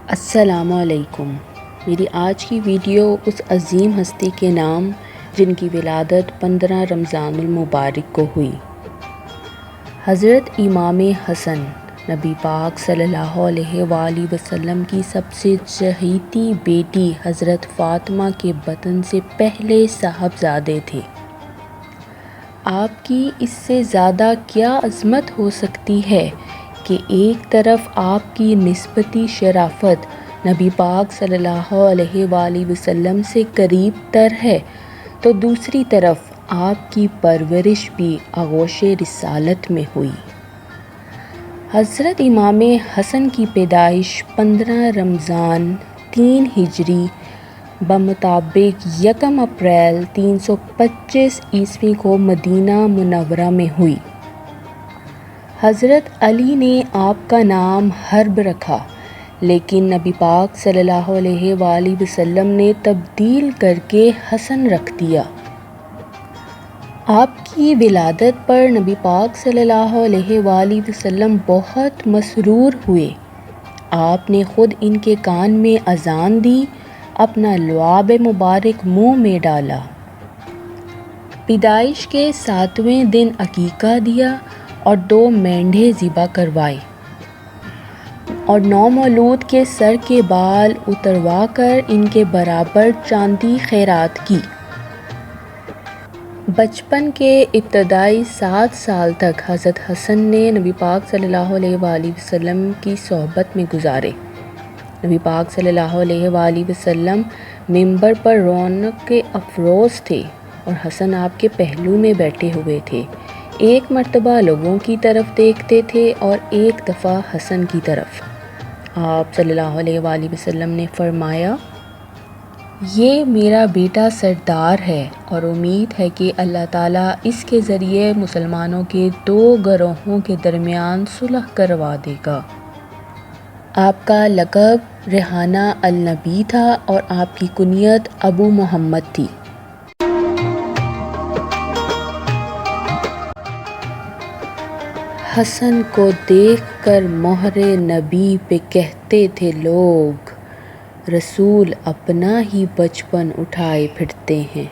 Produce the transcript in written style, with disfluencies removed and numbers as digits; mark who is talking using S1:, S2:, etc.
S1: السلام علیکم۔ میری آج کی ویڈیو اس عظیم ہستی کے نام جن کی ولادت 15 رمضان المبارک کو ہوئی، حضرت امام حسن نبی پاک صلی اللہ علیہ وآلہ وسلم کی سب سے چہیتی بیٹی حضرت فاطمہ کے بطن سے پہلے صاحبزادے تھے۔ آپ کی اس سے زیادہ کیا عظمت ہو سکتی ہے کہ ایک طرف آپ کی نسبتی شرافت نبی پاک صلی اللہ علیہ وآلہ وسلم سے قریب تر ہے تو دوسری طرف آپ کی پرورش بھی آغوش رسالت میں ہوئی۔ حضرت امام حسن کی پیدائش 15 رمضان 3 ہجری بمطابق 1 اپریل 325 عیسوی کو مدینہ منورہ میں ہوئی۔ حضرت علی نے آپ کا نام حرب رکھا، لیکن نبی پاک صلی اللہ علیہ وآلہ وسلم نے تبدیل کر کے حسن رکھ دیا۔ آپ کی ولادت پر نبی پاک صلی اللہ علیہ وآلہ وسلم بہت مسرور ہوئے۔ آپ نے خود ان کے کان میں اذان دی، اپنا لعاب مبارک منہ میں ڈالا، پیدائش کے 7ویں دن عقیقہ دیا اور 2 مینڈھے ذبح کروائے اور نومولود کے سر کے بال اتروا کر ان کے برابر چاندی خیرات کی۔ بچپن کے ابتدائی 7 سال تک حضرت حسن نے نبی پاک صلی اللہ علیہ وآلہ وسلم کی صحبت میں گزارے۔ نبی پاک صلی اللہ علیہ وآلہ وسلم منبر پر رونق افروز تھے اور حسن آپ کے پہلو میں بیٹھے ہوئے تھے۔ ایک مرتبہ لوگوں کی طرف دیکھتے تھے اور ایک دفعہ حسن کی طرف۔ آپ صلی اللہ علیہ وآلہ وسلم نے فرمایا، یہ میرا بیٹا سردار ہے اور امید ہے کہ اللہ تعالیٰ اس کے ذریعے مسلمانوں کے 2 گروہوں کے درمیان صلح کروا دے گا۔ آپ کا لقب ریحانہ النبی تھا اور آپ کی کنیت ابو محمد تھی۔ حسن کو دیکھ کر مہر نبی پہ کہتے تھے لوگ، رسول اپنا ہی بچپن اٹھائے پھرتے ہیں۔